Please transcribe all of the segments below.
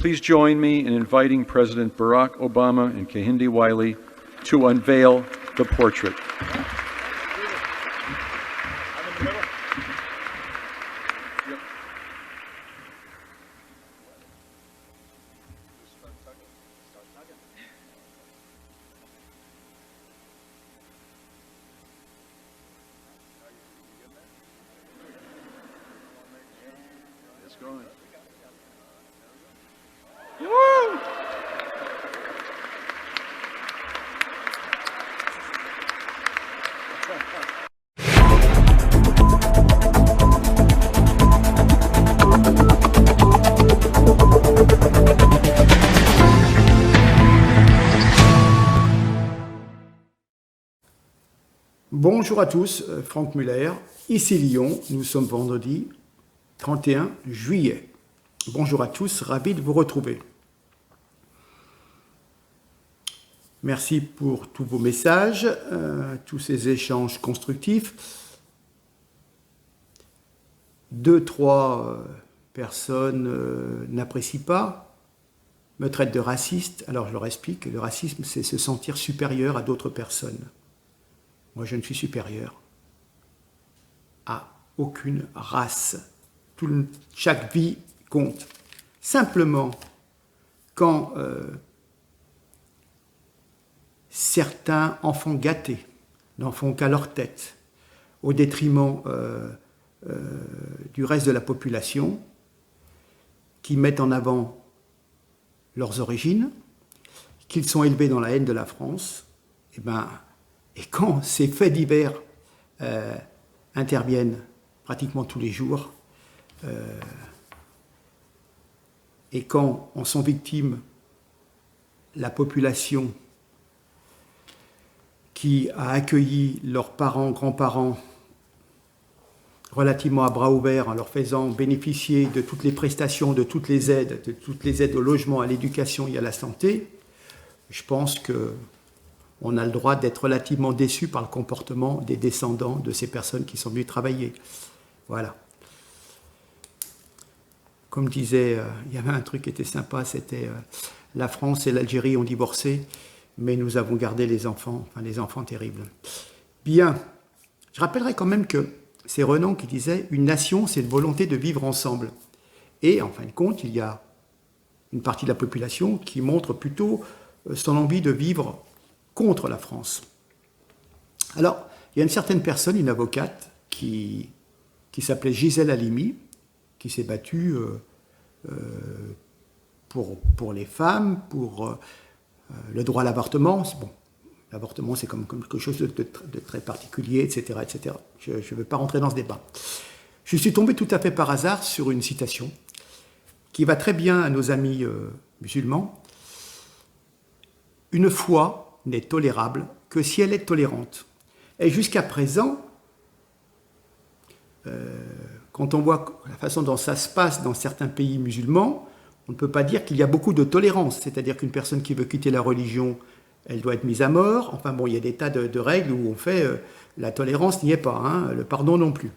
please join me in inviting President Barack Obama and Kehinde Wiley to unveil the portrait. It's going. Woo! Bonjour à tous, Franck Muller, ici Lyon, nous sommes vendredi 31 juillet. Bonjour à tous, ravi de vous retrouver. Merci pour tous vos messages, tous ces échanges constructifs. 2-3 personnes n'apprécient pas, me traitent de raciste. Alors je leur explique que le racisme, c'est se sentir supérieur à d'autres personnes. Moi, je ne suis supérieur à aucune race. Chaque vie compte. Simplement, quand certains enfants gâtés n'en font qu'à leur tête, au détriment du reste de la population, qui mettent en avant leurs origines, qu'ils sont élevés dans la haine de la France, et quand ces faits divers interviennent pratiquement tous les jours, et quand en sont victimes la population qui a accueilli leurs parents, grands-parents, relativement à bras ouverts, en leur faisant bénéficier de toutes les prestations, de toutes les aides au logement, à l'éducation et à la santé, je pense qu'on a le droit d'être relativement déçu par le comportement des descendants de ces personnes qui sont venues travailler. Voilà. Comme disait, il y avait un truc qui était sympa, c'était la France et l'Algérie ont divorcé, mais nous avons gardé les enfants terribles. Bien, je rappellerai quand même que c'est Renan qui disait « Une nation, c'est une volonté de vivre ensemble ». Et en fin de compte, il y a une partie de la population qui montre plutôt son envie de vivre contre la France. Alors, il y a une certaine personne, une avocate, qui s'appelait Gisèle Halimi, qui s'est battue pour les femmes, pour le droit à l'avortement. Bon, l'avortement, c'est comme quelque chose de très particulier, etc. etc. Je ne veux pas rentrer dans ce débat. Je suis tombé tout à fait par hasard sur une citation qui va très bien à nos amis musulmans. « Une foi n'est tolérable que si elle est tolérante. » Et jusqu'à présent, quand on voit la façon dont ça se passe dans certains pays musulmans, on ne peut pas dire qu'il y a beaucoup de tolérance. C'est-à-dire qu'une personne qui veut quitter la religion, elle doit être mise à mort. Enfin bon, il y a des tas de règles où on fait la tolérance n'y est pas, hein, le pardon non plus.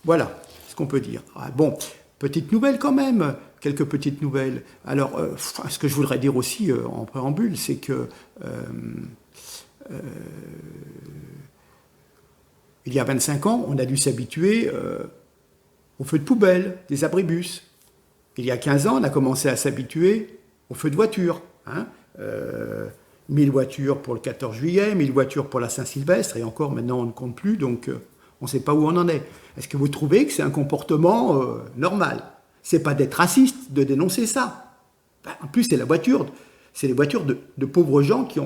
Voilà ce qu'on peut dire. Ah, bon, petite nouvelle quand même, quelques petites nouvelles. Alors, ce que je voudrais dire aussi en préambule, c'est que il y a 25 ans, on a dû s'habituer aux feux de poubelle, des abribus. Il y a 15 ans, on a commencé à s'habituer aux feux de voiture. 1000 voitures pour le 14 juillet, 1000 voitures pour la Saint-Sylvestre, et encore maintenant on ne compte plus, donc on ne sait pas où on en est. Est-ce que vous trouvez que c'est un comportement normal? C'est pas d'être raciste, de dénoncer ça. En plus, c'est les voitures de pauvres gens qui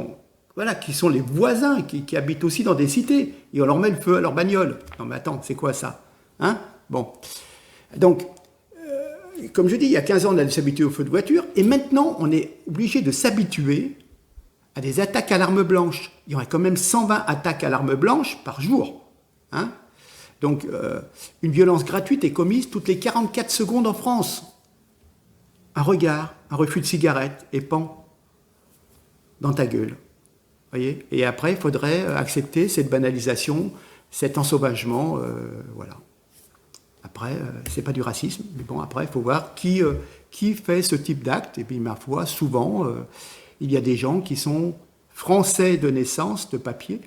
sont les voisins, qui habitent aussi dans des cités, et on leur met le feu à leur bagnole. Non mais attends, c'est quoi ça? Bon. Donc, comme je dis, il y a 15 ans, on a dû s'habituer aux feux de voiture, et maintenant, on est obligé de s'habituer à des attaques à l'arme blanche. Il y aurait quand même 120 attaques à l'arme blanche par jour. Donc, une violence gratuite est commise toutes les 44 secondes en France. Un regard, un refus de cigarette, et pan, dans ta gueule. Voyez. Et après, il faudrait accepter cette banalisation, cet ensauvagement, voilà. Après, c'est pas du racisme, mais bon, après, il faut voir qui qui fait ce type d'acte. Et puis, ma foi, souvent, il y a des gens qui sont français de naissance, de papier,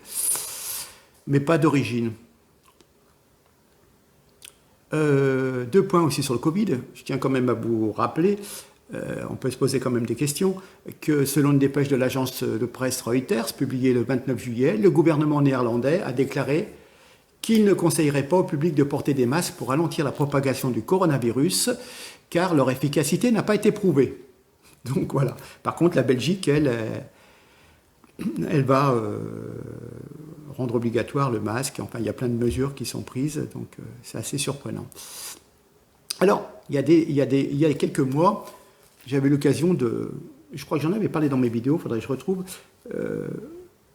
mais pas d'origine. 2 points aussi sur le Covid. Je tiens quand même à vous rappeler, on peut se poser quand même des questions, que selon une dépêche de l'agence de presse Reuters, publiée le 29 juillet, le gouvernement néerlandais a déclaré qu'il ne conseillerait pas au public de porter des masques pour ralentir la propagation du coronavirus, car leur efficacité n'a pas été prouvée. Donc voilà. Par contre, la Belgique, elle va rendre obligatoire le masque. Enfin, il y a plein de mesures qui sont prises, donc c'est assez surprenant. Alors, il y a quelques mois, j'avais l'occasion je crois que j'en avais parlé dans mes vidéos, il faudrait que je retrouve,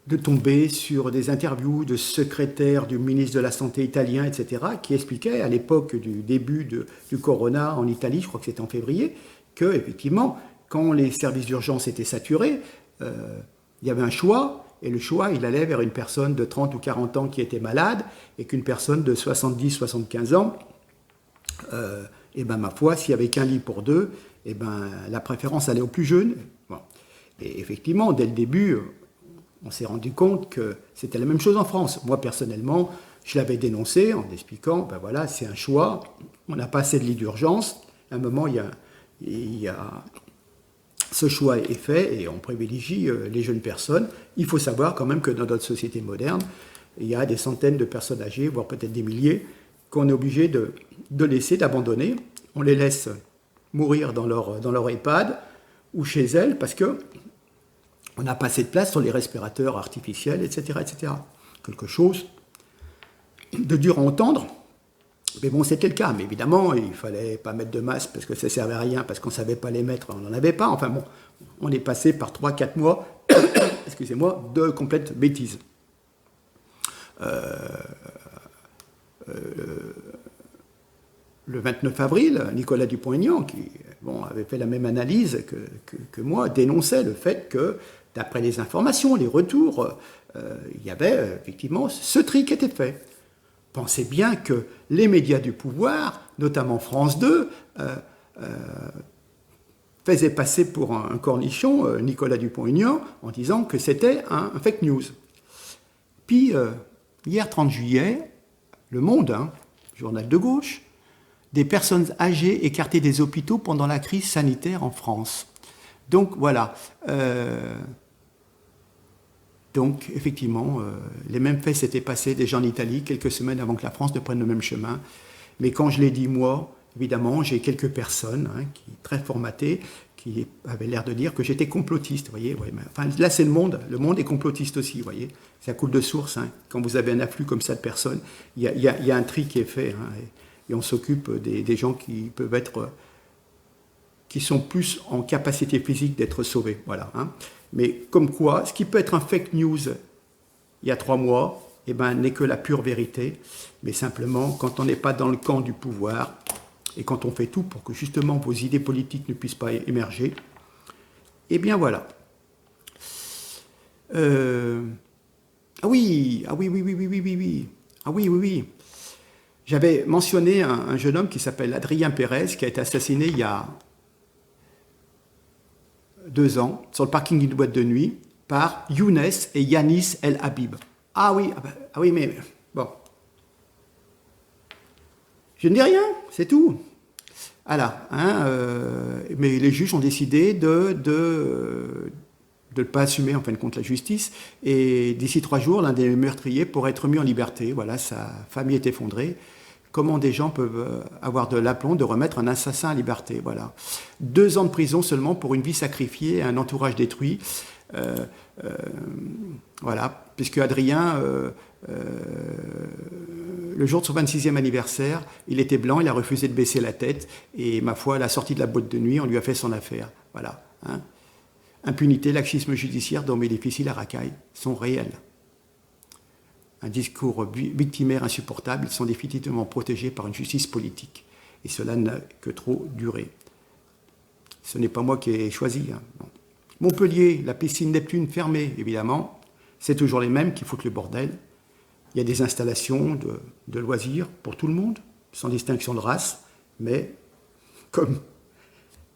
de tomber sur des interviews de secrétaires du ministre de la Santé italien, etc., qui expliquaient à l'époque du début du corona en Italie, je crois que c'était en février, que effectivement, quand les services d'urgence étaient saturés, il y avait un choix, et le choix, il allait vers une personne de 30 ou 40 ans qui était malade, et qu'une personne de 70-75 ans, et ben ma foi, s'il n'y avait qu'un lit pour deux, et ben la préférence allait aux plus jeunes. Bon. Et effectivement, dès le début, on s'est rendu compte que c'était la même chose en France. Moi, personnellement, je l'avais dénoncé en expliquant, ben voilà, c'est un choix, on n'a pas assez de lits d'urgence. À un moment, ce choix est fait et on privilégie les jeunes personnes. Il faut savoir quand même que dans notre société moderne, il y a des centaines de personnes âgées, voire peut-être des milliers, qu'on est obligé de laisser, d'abandonner. On les laisse mourir dans leur EHPAD ou chez elles parce que on n'a pas assez de place sur les respirateurs artificiels, etc., etc. Quelque chose de dur à entendre, mais bon, c'était le cas. Mais évidemment, il ne fallait pas mettre de masque parce que ça ne servait à rien, parce qu'on ne savait pas les mettre, on n'en avait pas. Enfin bon, on est passé par 3-4 mois, excusez-moi, de complète bêtise. Le 29 avril, Nicolas Dupont-Aignan, qui avait fait la même analyse que moi, dénonçait le fait que, d'après les informations, les retours, il y avait effectivement ce tri qui était fait. Pensez bien que les médias du pouvoir, notamment France 2, faisaient passer pour un cornichon Nicolas Dupont-Aignan en disant que c'était un fake news. Puis, hier 30 juillet, Le Monde, journal de gauche, des personnes âgées écartées des hôpitaux pendant la crise sanitaire en France. Donc voilà. Donc effectivement, les mêmes faits s'étaient passés déjà en Italie quelques semaines avant que la France ne prenne le même chemin. Mais quand je l'ai dit moi, évidemment, j'ai quelques personnes très formatées qui avaient l'air de dire que j'étais complotiste. Voyez, ouais, enfin, là c'est le monde est complotiste aussi. Voyez, ça coule de source. Quand vous avez un afflux comme ça de personnes, il y a un tri qui est fait. Et on s'occupe des gens qui peuvent être, qui sont plus en capacité physique d'être sauvés. Voilà. Mais comme quoi, ce qui peut être un fake news il y a 3 mois, n'est que la pure vérité. Mais simplement, quand on n'est pas dans le camp du pouvoir et quand on fait tout pour que justement vos idées politiques ne puissent pas émerger, eh bien voilà. Ah oui. J'avais mentionné un jeune homme qui s'appelle Adrien Pérez, qui a été assassiné il y a 2 ans, sur le parking d'une boîte de nuit, par Younes et Yanis El Habib. Ah oui, mais bon. Je ne dis rien, c'est tout. Voilà. Mais les juges ont décidé de ne pas assumer en fin de compte la justice. Et d'ici 3 jours, l'un des meurtriers pourrait être mis en liberté. Voilà, sa famille est effondrée. Comment des gens peuvent avoir de l'aplomb de remettre un assassin à liberté? Voilà. 2 ans de prison seulement pour une vie sacrifiée, un entourage détruit. Voilà, puisque Adrien, le jour de son 26e anniversaire, il était blanc, il a refusé de baisser la tête. Et ma foi, à la sortie de la boîte de nuit, on lui a fait son affaire. Voilà. Impunité, laxisme judiciaire dont les difficiles à racaille sont réels. Un discours victimaire insupportable, ils sont définitivement protégés par une justice politique. Et cela n'a que trop duré. Ce n'est pas moi qui ai choisi. Non. Montpellier, la piscine Neptune fermée, évidemment. C'est toujours les mêmes qui foutent le bordel. Il y a des installations de loisirs pour tout le monde, sans distinction de race. Mais comme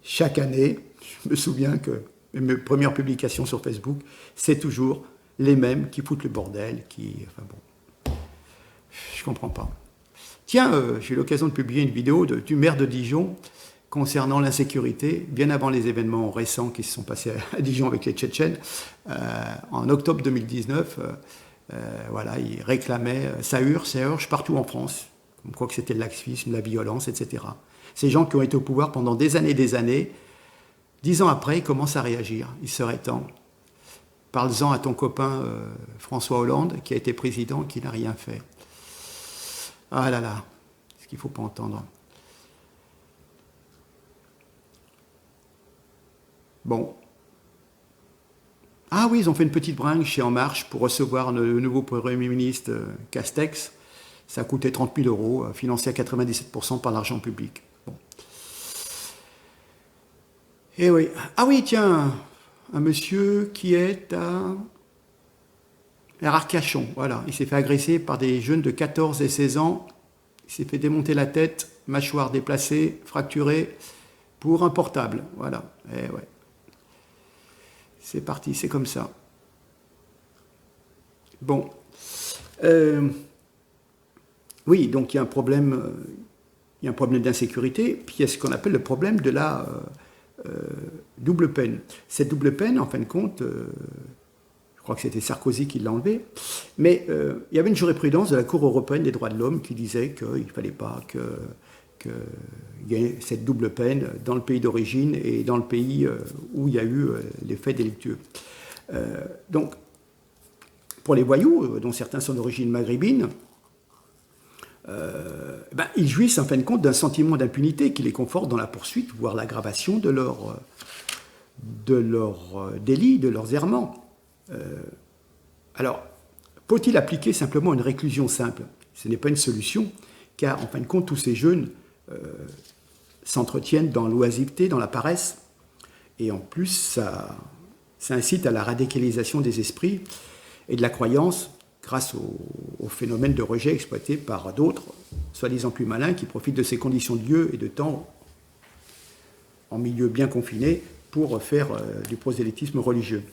chaque année, je me souviens que mes premières publications sur Facebook, c'est toujours les mêmes qui foutent le bordel, enfin bon, je comprends pas. Tiens, j'ai eu l'occasion de publier une vidéo du maire de Dijon concernant l'insécurité, bien avant les événements récents qui se sont passés à Dijon avec les Tchétchènes. En octobre 2019, voilà, il réclamait, ça urge partout en France, comme quoi que c'était le laxisme, la violence, etc. Ces gens qui ont été au pouvoir pendant des années, 10 ans après, ils commencent à réagir. Il serait temps. Parle-en à ton copain François Hollande, qui a été président, qui n'a rien fait. Ah là là, ce qu'il ne faut pas entendre. Bon. Ah oui, ils ont fait une petite bringue chez En Marche pour recevoir le nouveau Premier ministre Castex. Ça a coûté 30 000 euros, financé à 97% par l'argent public. Bon. Et oui. Ah oui, tiens, un monsieur qui est à Arcachon, voilà. Il s'est fait agresser par des jeunes de 14 et 16 ans. Il s'est fait démonter la tête, mâchoire déplacée, fracturée, pour un portable. Voilà. Et ouais. C'est parti, c'est comme ça. Bon. Oui, donc il y a un problème d'insécurité, puis il y a ce qu'on appelle le problème de la double peine. Cette double peine, en fin de compte, je crois que c'était Sarkozy qui l'a enlevé, mais il y avait une jurisprudence de la Cour européenne des droits de l'homme qui disait qu'il ne fallait pas qu'il y ait cette double peine dans le pays d'origine et dans le pays où il y a eu les faits délictueux. Donc, pour les voyous, dont certains sont d'origine maghrébine, ils jouissent en fin de compte d'un sentiment d'impunité qui les conforte dans la poursuite, voire l'aggravation de leurs délits, de leurs errements. Alors, faut-il appliquer simplement une réclusion simple? Ce n'est pas une solution, car en fin de compte, tous ces jeunes s'entretiennent dans l'oisiveté, dans la paresse, et en plus, ça incite à la radicalisation des esprits et de la croyance, grâce au phénomène de rejet exploité par d'autres, soi-disant plus malins, qui profitent de ces conditions de lieu et de temps en milieu bien confiné pour faire du prosélytisme religieux.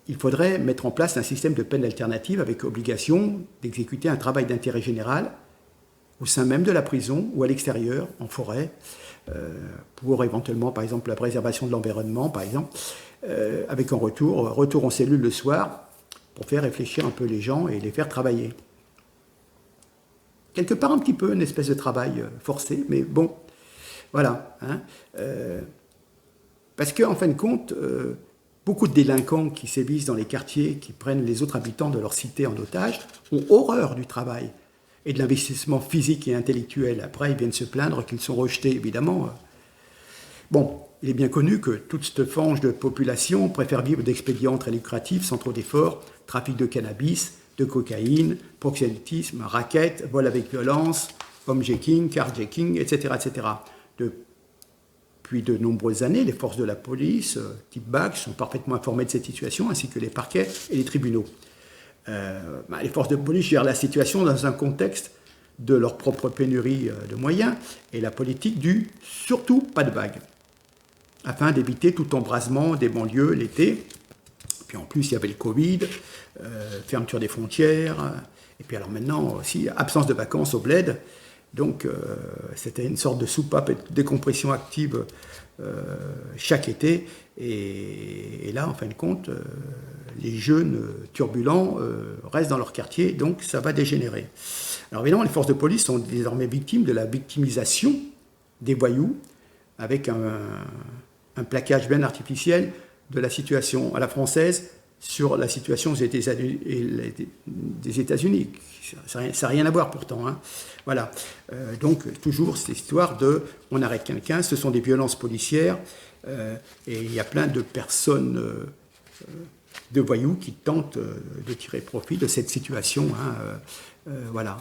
Il faudrait mettre en place un système de peine alternative avec obligation d'exécuter un travail d'intérêt général au sein même de la prison ou à l'extérieur, en forêt, pour éventuellement, par exemple, la préservation de l'environnement, par exemple, avec un retour en cellule le soir, pour faire réfléchir un peu les gens et les faire travailler. Quelque part un petit peu une espèce de travail forcé, mais bon, voilà. Hein. Parce qu'en fin de compte, beaucoup de délinquants qui sévissent dans les quartiers, qui prennent les autres habitants de leur cité en otage, ont horreur du travail et de l'investissement physique et intellectuel. Après, ils viennent se plaindre qu'ils sont rejetés, évidemment. Bon, il est bien connu que toute cette fange de population préfère vivre d'expédients très lucratifs sans trop d'efforts, trafic de cannabis, de cocaïne, proxénétisme, racket, vol avec violence, homejacking, carjacking, etc., etc. Depuis de nombreuses années, les forces de la police, type BAC, sont parfaitement informées de cette situation, ainsi que les parquets et les tribunaux. Les forces de police gèrent la situation dans un contexte de leur propre pénurie de moyens et la politique du « surtout pas de vagues », afin d'éviter tout embrasement des banlieues l'été. Puis en plus, il y avait le Covid, fermeture des frontières, et puis alors maintenant aussi, absence de vacances au bled. Donc c'était une sorte de soupape et de décompression active chaque été. Et là, en fin de compte, les jeunes turbulents restent dans leur quartier, donc ça va dégénérer. Alors évidemment, les forces de police sont désormais victimes de la victimisation des voyous, avec un plaquage bien artificiel de la situation à la française sur la situation des États-Unis. Ça n'a rien à voir pourtant. Hein. Voilà. Donc toujours cette histoire de on arrête quelqu'un, ce sont des violences policières, et il y a plein de personnes, de voyous qui tentent de tirer profit de cette situation. Hein. Voilà.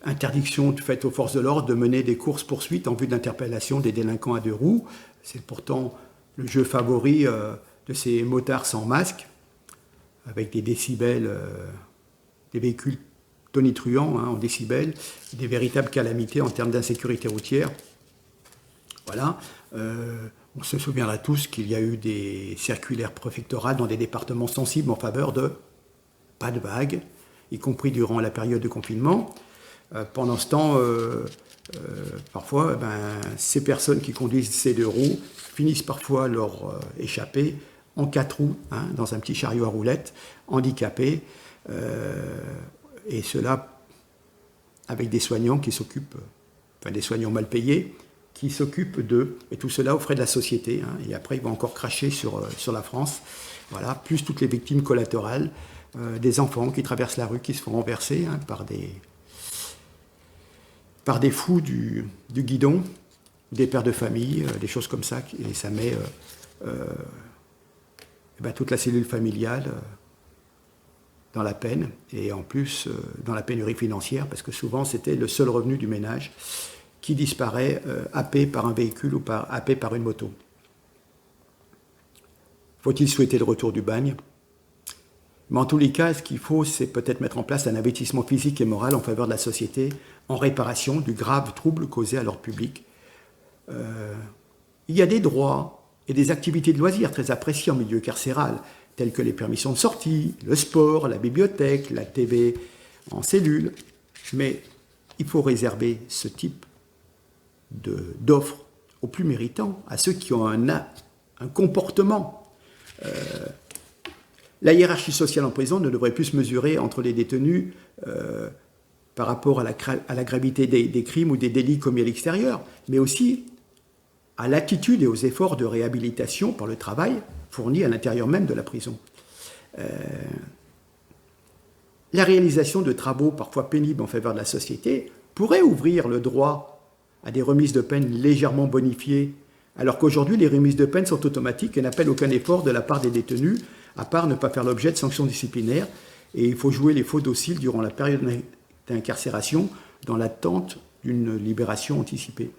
Interdiction faite aux forces de l'ordre de mener des courses-poursuites en vue d'interpellation des délinquants à deux roues. C'est pourtant le jeu favori de ces motards sans masque, avec des décibels, des véhicules tonitruants en décibels, des véritables calamités en termes d'insécurité routière. Voilà. On se souviendra tous qu'il y a eu des circulaires préfectorales dans des départements sensibles en faveur de pas de vagues, y compris durant la période de confinement. Pendant ce temps, parfois, ces personnes qui conduisent ces 2 roues finissent parfois leur échappée en 4 roues, hein, dans un petit chariot à roulettes, handicapés, et cela avec des soignants qui s'occupent, des soignants mal payés, qui s'occupent d'eux, et tout cela aux frais de la société, hein, et après ils vont encore cracher sur la France, voilà, plus toutes les victimes collatérales, des enfants qui traversent la rue, qui se font renverser, hein, par des fous du guidon, des pères de famille, des choses comme ça, et ça met toute la cellule familiale dans la peine, et en plus dans la pénurie financière, parce que souvent c'était le seul revenu du ménage qui disparaît happé par un véhicule ou happé par une moto. Faut-il souhaiter le retour du bagne? Mais en tous les cas, ce qu'il faut, c'est peut-être mettre en place un investissement physique et moral en faveur de la société, en réparation du grave trouble causé à l'ordre public. Il y a des droits et des activités de loisirs très appréciées en milieu carcéral, telles que les permissions de sortie, le sport, la bibliothèque, la TV en cellule. Mais il faut réserver ce type d'offres aux plus méritants, à ceux qui ont un comportement. La hiérarchie sociale en prison ne devrait plus se mesurer entre les détenus par rapport à la gravité des crimes ou des délits commis à l'extérieur, mais aussi à l'attitude et aux efforts de réhabilitation par le travail fournis à l'intérieur même de la prison. La réalisation de travaux parfois pénibles en faveur de la société pourrait ouvrir le droit à des remises de peine légèrement bonifiées, alors qu'aujourd'hui les remises de peine sont automatiques et n'appellent aucun effort de la part des détenus, à part ne pas faire l'objet de sanctions disciplinaires, et il faut jouer les faux dociles durant la période d'incarcération dans l'attente d'une libération anticipée.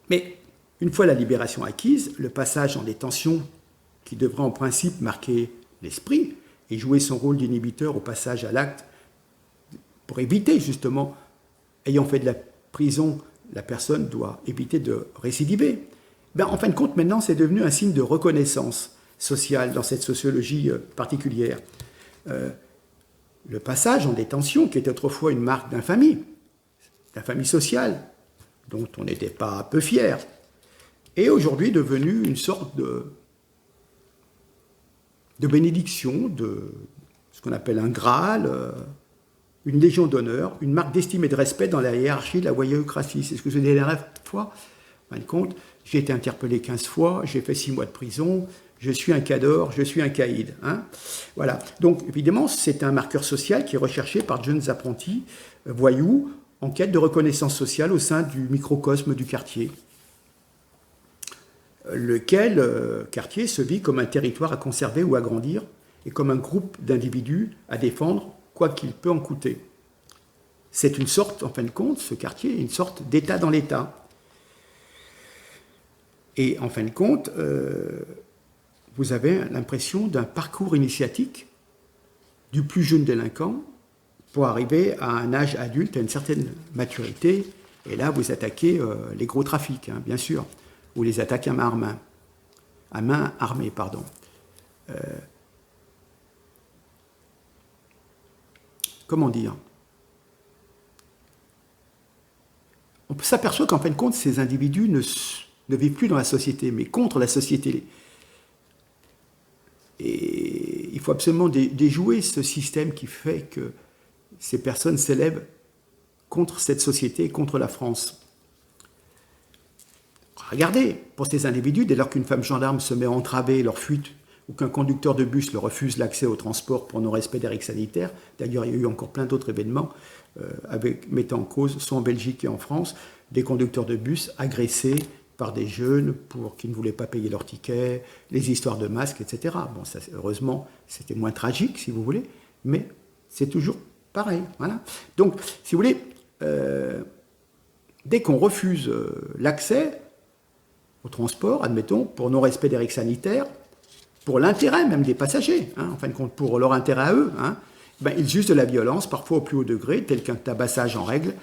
Mais une fois la libération acquise, le passage en détention, qui devrait en principe marquer l'esprit et jouer son rôle d'inhibiteur au passage à l'acte, pour éviter justement, ayant fait de la prison, la personne doit éviter de récidiver. En fin de compte, maintenant, c'est devenu un signe de reconnaissance sociale dans cette sociologie particulière. Le passage en détention, qui était autrefois une marque d'infamie sociale, dont on n'était pas peu fier, est aujourd'hui devenu une sorte de bénédiction, de ce qu'on appelle un Graal, une légion d'honneur, une marque d'estime et de respect dans la hiérarchie de la voyoucratie. C'est ce que je disais la dernière fois. En fin de compte, j'ai été interpellé 15 fois, j'ai fait 6 mois de prison, je suis un cador, je suis un caïd. Hein, voilà. Donc, évidemment, c'est un marqueur social qui est recherché par de jeunes apprentis voyous en quête de reconnaissance sociale au sein du microcosme du quartier, lequel quartier se vit comme un territoire à conserver ou à grandir et comme un groupe d'individus à défendre, quoi qu'il peut en coûter. C'est une sorte, en fin de compte, ce quartier, une sorte d'État dans l'État. Et en fin de compte, vous avez l'impression d'un parcours initiatique du plus jeune délinquant pour arriver à un âge adulte, à une certaine maturité. Et là, vous attaquez les gros trafics, hein, bien sûr, ou les attaques à main armée. Comment dire? On s'aperçoit qu'en fin de compte, ces individus ne vivent plus dans la société, mais contre la société. Et il faut absolument déjouer ce système qui fait que ces personnes s'élèvent contre cette société, contre la France. Regardez, pour ces individus, dès lors qu'une femme gendarme se met à entraver leur fuite ou qu'un conducteur de bus leur refuse l'accès au transport pour non-respect des règles sanitaires, d'ailleurs il y a eu encore plein d'autres événements mettant en cause, soit en Belgique et en France, des conducteurs de bus agressés par des jeunes qui ne voulaient pas payer leur ticket, les histoires de masques, etc. Bon, ça, heureusement, c'était moins tragique, si vous voulez, mais c'est toujours pareil. Voilà. Donc, si vous voulez, dès qu'on refuse l'accès au transport, admettons, pour non-respect des règles sanitaires, pour l'intérêt même des passagers, hein, en fin de compte, pour leur intérêt à eux, hein, ils usent de la violence, parfois au plus haut degré, tel qu'un tabassage en règle,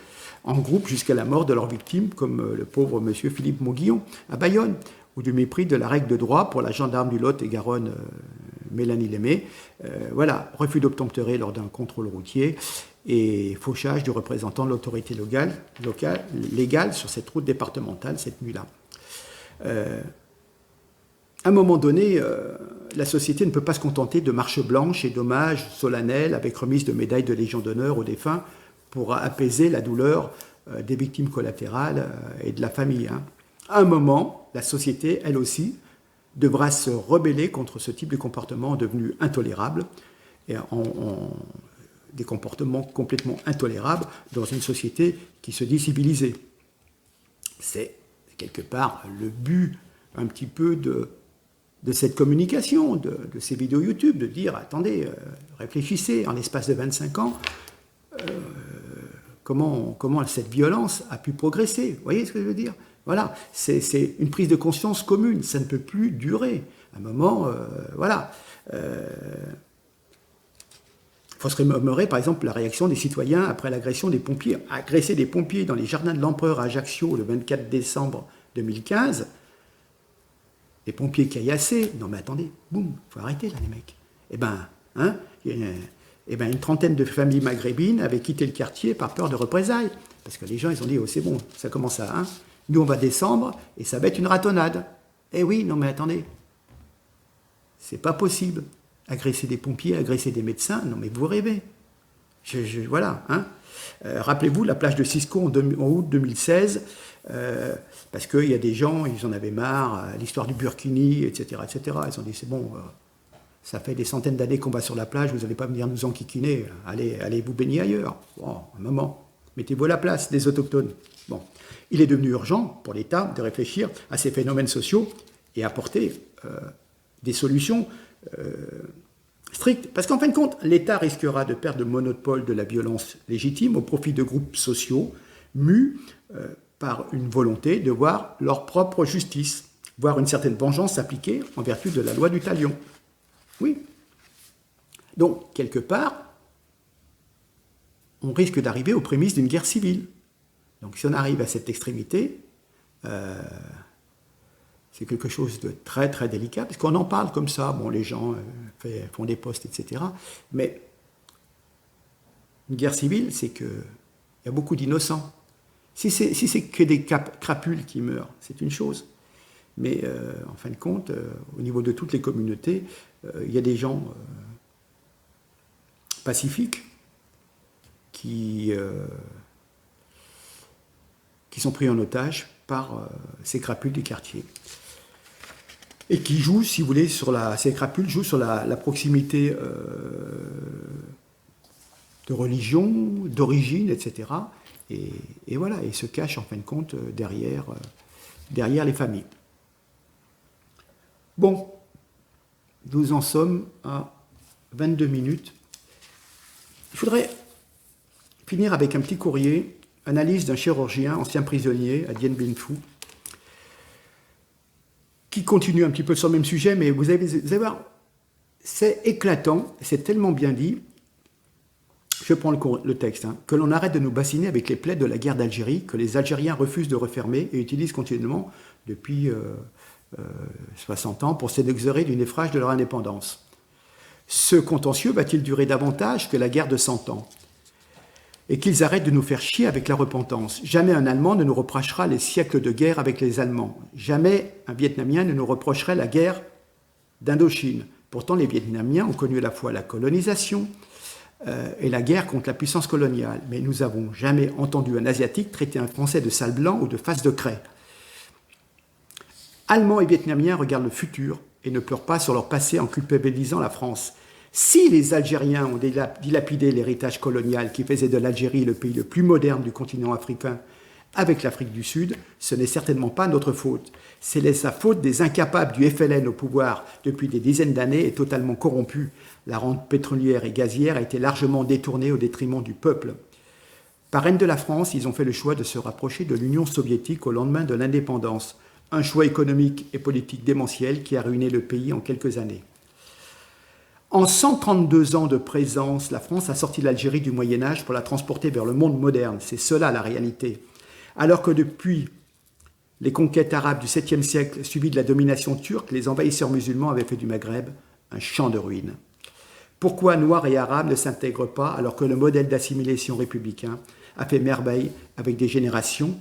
en groupe jusqu'à la mort de leurs victimes, comme le pauvre monsieur Philippe Mauguillon à Bayonne, ou du mépris de la règle de droit pour la gendarme du Lot-et-Garonne, Mélanie Lémé. Voilà, refus d'obtempérer lors d'un contrôle routier et fauchage du représentant de l'autorité légale sur cette route départementale cette nuit-là. À un moment donné, la société ne peut pas se contenter de marches blanches et d'hommages solennels avec remise de médailles de Légion d'honneur aux défunts pour apaiser la douleur des victimes collatérales et de la famille. À un moment, la société, elle aussi, devra se rebeller contre ce type de comportement devenu intolérable, et des comportements complètement intolérables dans une société qui se dit civilisée. C'est quelque part le but un petit peu de cette communication, de ces vidéos YouTube, de dire, attendez, réfléchissez, en l'espace de 25 ans, comment cette violence a pu progresser. Vous voyez ce que je veux dire? Voilà, c'est une prise de conscience commune, ça ne peut plus durer. À un moment, voilà. Il faut se remémorer, par exemple, la réaction des citoyens après l'agression des pompiers. Agresser des pompiers dans les jardins de l'Empereur à Ajaccio le 24 décembre 2015, les pompiers caillassaient. Non mais attendez, boum, il faut arrêter là les mecs. Une trentaine de familles maghrébines avaient quitté le quartier par peur de représailles. Parce que les gens, ils ont dit, oh c'est bon, ça commence à... Nous, on va descendre et ça va être une ratonnade. Eh oui, non mais attendez, c'est pas possible. Agresser des pompiers, agresser des médecins, non mais vous rêvez. Voilà. Rappelez-vous la plage de Cisco en août 2016, parce qu'il y a des gens, ils en avaient marre, l'histoire du burkini, etc., etc. Ils ont dit, c'est bon, ça fait des centaines d'années qu'on va sur la plage, vous n'allez pas venir nous enquiquiner, allez vous baigner ailleurs. Bon, un moment, mettez-vous à la place des autochtones. Bon. Il est devenu urgent pour l'État de réfléchir à ces phénomènes sociaux et apporter des solutions strictes. Parce qu'en fin de compte, l'État risquera de perdre le monopole de la violence légitime au profit de groupes sociaux mus par une volonté de voir leur propre justice, voire une certaine vengeance s'appliquer en vertu de la loi du talion. Oui. Donc, quelque part, on risque d'arriver aux prémices d'une guerre civile. Donc si on arrive à cette extrémité, c'est quelque chose de très très délicat, parce qu'on en parle comme ça, bon les gens font des posts, etc. Mais une guerre civile, c'est qu'il y a beaucoup d'innocents. Si c'est que des crapules qui meurent, c'est une chose. Mais en fin de compte, au niveau de toutes les communautés, il y a des gens pacifiques qui sont pris en otage par ces crapules du quartier. Et qui jouent, si vous voulez, ces crapules jouent sur la proximité de religion, d'origine, etc. Et voilà, et se cachent en fin de compte derrière les familles. Bon, nous en sommes à 22 minutes. Il faudrait finir avec un petit courrier. Analyse d'un chirurgien, ancien prisonnier à Dien Bien Phu, qui continue un petit peu sur le même sujet, mais vous allez voir, c'est éclatant, c'est tellement bien dit, je prends le texte, que l'on arrête de nous bassiner avec les plaies de la guerre d'Algérie, que les Algériens refusent de refermer et utilisent continuellement depuis 60 ans pour s'exonérer du naufrage de leur indépendance. Ce contentieux va-t-il durer davantage que la guerre de 100 ans ? Et qu'ils arrêtent de nous faire chier avec la repentance. Jamais un Allemand ne nous reprochera les siècles de guerre avec les Allemands. Jamais un Vietnamien ne nous reprocherait la guerre d'Indochine. Pourtant, les Vietnamiens ont connu à la fois la colonisation et la guerre contre la puissance coloniale. Mais nous n'avons jamais entendu un Asiatique traiter un Français de sale blanc ou de face de craie. Allemands et Vietnamiens regardent le futur et ne pleurent pas sur leur passé en culpabilisant la France. Si les Algériens ont dilapidé l'héritage colonial qui faisait de l'Algérie le pays le plus moderne du continent africain avec l'Afrique du Sud, ce n'est certainement pas notre faute. C'est la faute des incapables du FLN au pouvoir depuis des dizaines d'années et totalement corrompus. La rente pétrolière et gazière a été largement détournée au détriment du peuple. Parraine de la France, ils ont fait le choix de se rapprocher de l'Union soviétique au lendemain de l'indépendance. Un choix économique et politique démentiel qui a ruiné le pays en quelques années. En 132 ans de présence, la France a sorti l'Algérie du Moyen-Âge pour la transporter vers le monde moderne. C'est cela la réalité. Alors que depuis les conquêtes arabes du 7e siècle, suivies de la domination turque, les envahisseurs musulmans avaient fait du Maghreb un champ de ruines. Pourquoi Noirs et Arabes ne s'intègrent pas alors que le modèle d'assimilation républicain a fait merveille avec des générations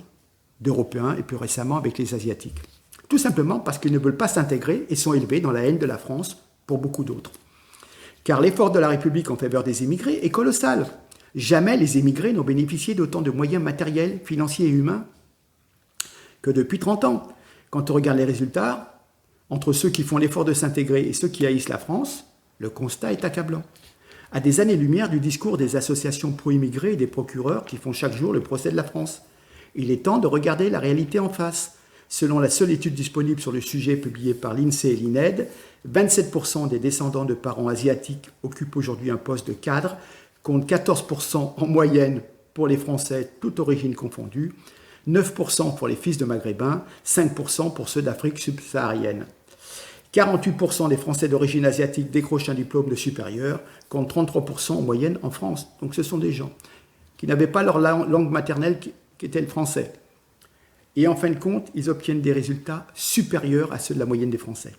d'Européens et plus récemment avec les Asiatiques? Tout simplement parce qu'ils ne veulent pas s'intégrer et sont élevés dans la haine de la France pour beaucoup d'autres. Car l'effort de la République en faveur des immigrés est colossal. Jamais les immigrés n'ont bénéficié d'autant de moyens matériels, financiers et humains que depuis 30 ans. Quand on regarde les résultats, entre ceux qui font l'effort de s'intégrer et ceux qui haïssent la France, le constat est accablant. À des années-lumière du discours des associations pro-immigrés et des procureurs qui font chaque jour le procès de la France. Il est temps de regarder la réalité en face. Selon la seule étude disponible sur le sujet publiée par l'INSEE et l'INED, 27% des descendants de parents asiatiques occupent aujourd'hui un poste de cadre, contre 14% en moyenne pour les Français, toutes origines confondues, 9% pour les fils de Maghrébins, 5% pour ceux d'Afrique subsaharienne. 48% des Français d'origine asiatique décrochent un diplôme de supérieur, contre 33% en moyenne en France. Donc ce sont des gens qui n'avaient pas leur langue maternelle qui était le français. Et en fin de compte, ils obtiennent des résultats supérieurs à ceux de la moyenne des Français.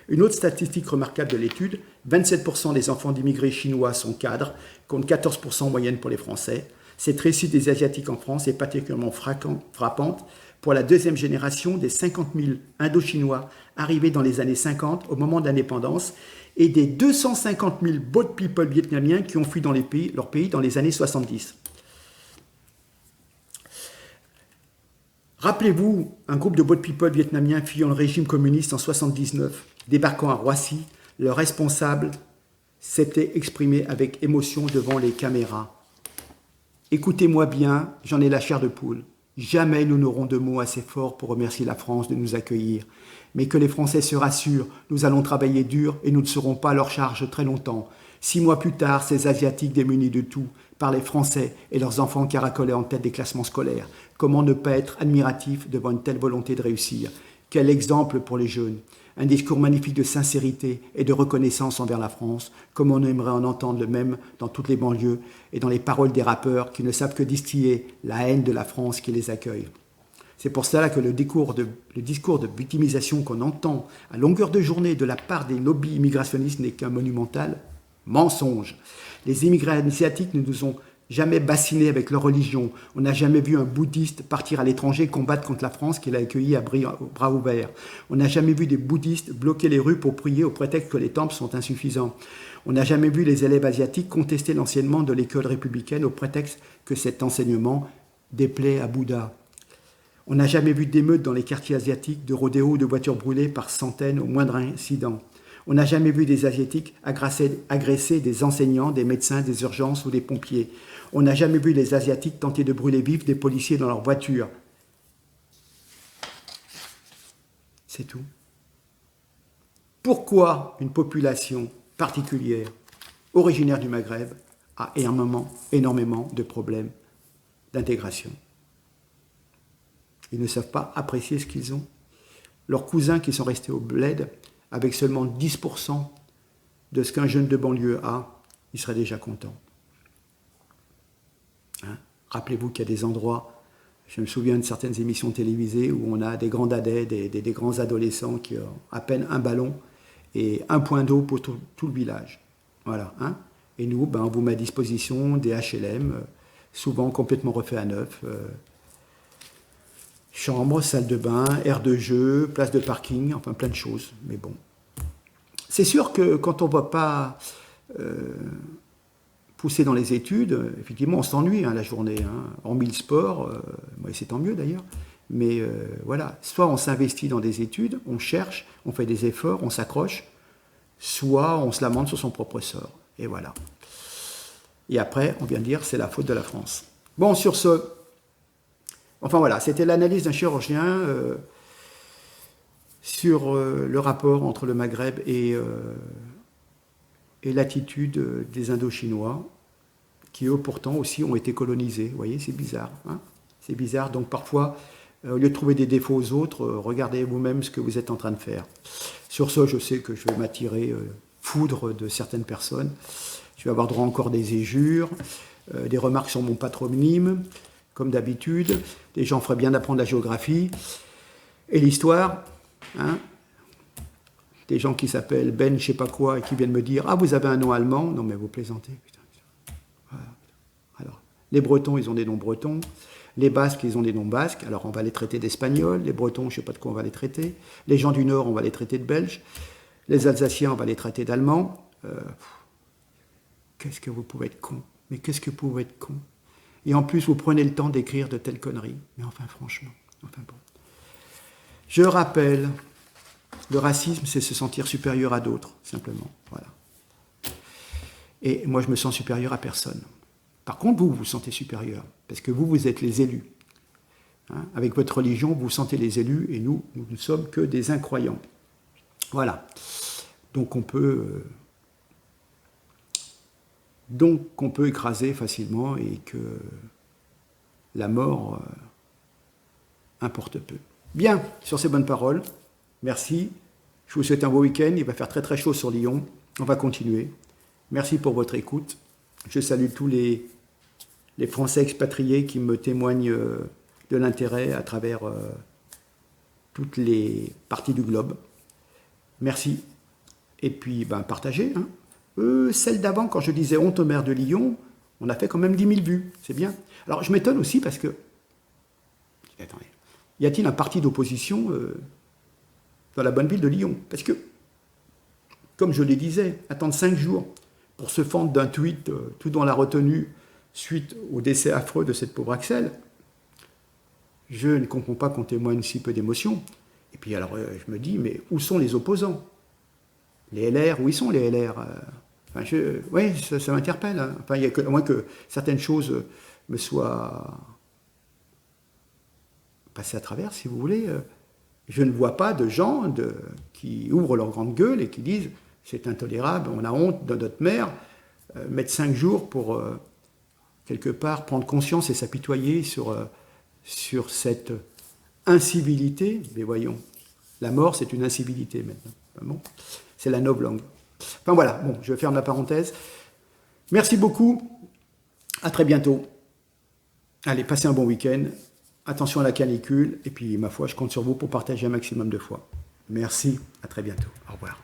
Une autre statistique remarquable de l'étude, 27% des enfants d'immigrés chinois sont cadres, contre 14% en moyenne pour les Français. Cette réussite des Asiatiques en France est particulièrement frappante pour la deuxième génération des 50 000 Indo-Chinois arrivés dans les années 50 au moment de l'indépendance et des 250 000 boat people vietnamiens qui ont fui dans leur pays dans les années 70. Rappelez-vous, un groupe de boat people vietnamiens fuyant le régime communiste en 1979, débarquant à Roissy, leur responsable s'était exprimé avec émotion devant les caméras. Écoutez-moi bien, j'en ai la chair de poule. Jamais nous n'aurons de mots assez forts pour remercier la France de nous accueillir. Mais que les Français se rassurent, nous allons travailler dur et nous ne serons pas à leur charge très longtemps. 6 mois plus tard, ces Asiatiques démunis de tout, par les Français et leurs enfants caracolaient en tête des classements scolaires. Comment ne pas être admiratif devant une telle volonté de réussir? Quel exemple pour les jeunes! Un discours magnifique de sincérité et de reconnaissance envers la France, comme on aimerait en entendre le même dans toutes les banlieues et dans les paroles des rappeurs qui ne savent que distiller la haine de la France qui les accueille. C'est pour cela que le discours de victimisation qu'on entend à longueur de journée de la part des lobbies immigrationnistes n'est qu'un monumental mensonge. Les immigrés asiatiques ne nous ont jamais bassinés avec leur religion. On n'a jamais vu un bouddhiste partir à l'étranger combattre contre la France qui l'a accueilli à bras ouverts. On n'a jamais vu des bouddhistes bloquer les rues pour prier au prétexte que les temples sont insuffisants. On n'a jamais vu les élèves asiatiques contester l'enseignement de l'école républicaine au prétexte que cet enseignement déplaît à Bouddha. On n'a jamais vu d'émeutes dans les quartiers asiatiques, de rodéos ou de voitures brûlées par centaines au moindre incident. On n'a jamais vu des Asiatiques agresser des enseignants, des médecins, des urgences ou des pompiers. On n'a jamais vu les Asiatiques tenter de brûler vifs des policiers dans leur voiture. C'est tout. Pourquoi une population particulière, originaire du Maghreb, a énormément de problèmes d'intégration? Ils ne savent pas apprécier ce qu'ils ont. Leurs cousins qui sont restés au bled, avec seulement 10% de ce qu'un jeune de banlieue a, il serait déjà content. Hein? Rappelez-vous qu'il y a des endroits, je me souviens de certaines émissions télévisées où on a des grands dadais, des grands adolescents qui ont à peine un ballon et un point d'eau pour tout le village. Voilà. Hein? Et nous, on vous met à disposition des HLM, souvent complètement refaits à neuf, chambre, salle de bain, aire de jeu, place de parking, enfin plein de choses. Mais bon, c'est sûr que quand on ne va pas pousser dans les études, effectivement, on s'ennuie la journée. Hormis le sport, c'est tant mieux d'ailleurs. Mais voilà, soit on s'investit dans des études, on cherche, on fait des efforts, on s'accroche, soit on se lamente sur son propre sort. Et voilà. Et après, on vient de dire, c'est la faute de la France. Bon, sur ce... Enfin voilà, c'était l'analyse d'un chirurgien sur le rapport entre le Maghreb et l'attitude des Indo-Chinois, qui eux pourtant aussi ont été colonisés. Vous voyez, c'est bizarre. Hein, c'est bizarre, donc parfois, au lieu de trouver des défauts aux autres, regardez vous-même ce que vous êtes en train de faire. Sur ce, je sais que je vais m'attirer foudre de certaines personnes. Je vais avoir droit encore des injures, des remarques sur mon patronyme, comme d'habitude. Les gens feraient bien d'apprendre la géographie et l'histoire. Hein. Des gens qui s'appellent Ben, je sais pas quoi, et qui viennent me dire « Ah, vous avez un nom allemand ?» Non, mais vous plaisantez. Putain. Voilà. Alors, les Bretons, ils ont des noms bretons. Les Basques, ils ont des noms basques. Alors, on va les traiter d'Espagnols. Les Bretons, je ne sais pas de quoi on va les traiter. Les gens du Nord, on va les traiter de Belges. Les Alsaciens, on va les traiter d'Allemands. Qu'est-ce que vous pouvez être con. Mais qu'est-ce que vous pouvez être con. Et en plus, vous prenez le temps d'écrire de telles conneries. Mais enfin, franchement. Enfin, bon. Je rappelle, le racisme, c'est se sentir supérieur à d'autres, simplement. Voilà. Et moi, je me sens supérieur à personne. Par contre, vous vous sentez supérieur, parce que vous êtes les élus. Hein, avec votre religion, vous sentez les élus, et nous ne sommes que des incroyants. Voilà. Donc on peut écraser facilement, et que la mort importe peu. Bien, sur ces bonnes paroles, merci. Je vous souhaite un beau week-end. Il va faire très très chaud sur Lyon. On va continuer. Merci pour votre écoute. Je salue tous les Français expatriés qui me témoignent de l'intérêt à travers toutes les parties du globe. Merci. Et puis, partagez. Hein. Celle d'avant, quand je disais honte au maire de Lyon, on a fait quand même 10 000 vues. C'est bien. Alors, je m'étonne aussi parce que... Attendez. Y a-t-il un parti d'opposition dans la bonne ville de Lyon? Parce que, comme je le disais, attendre 5 jours pour se fendre d'un tweet tout dans la retenue suite au décès affreux de cette pauvre Axel, je ne comprends pas qu'on témoigne si peu d'émotion. Et puis alors, je me dis, mais où sont les opposants? Les LR, où ils sont les LR? Oui, ça m'interpelle. Hein. Enfin, il y a à moins que certaines choses me soient passées à travers, si vous voulez. Je ne vois pas de gens qui ouvrent leur grande gueule et qui disent c'est intolérable, on a honte de notre maire, mettre 5 jours pour, quelque part, prendre conscience et s'apitoyer sur cette incivilité. Mais voyons, la mort, c'est une incivilité maintenant. Bon, c'est la novlangue. Enfin voilà, bon, je ferme la parenthèse. Merci beaucoup, à très bientôt. Allez, passez un bon week-end. Attention à la canicule, et puis, ma foi, je compte sur vous pour partager un maximum de fois. Merci, à très bientôt. Au revoir.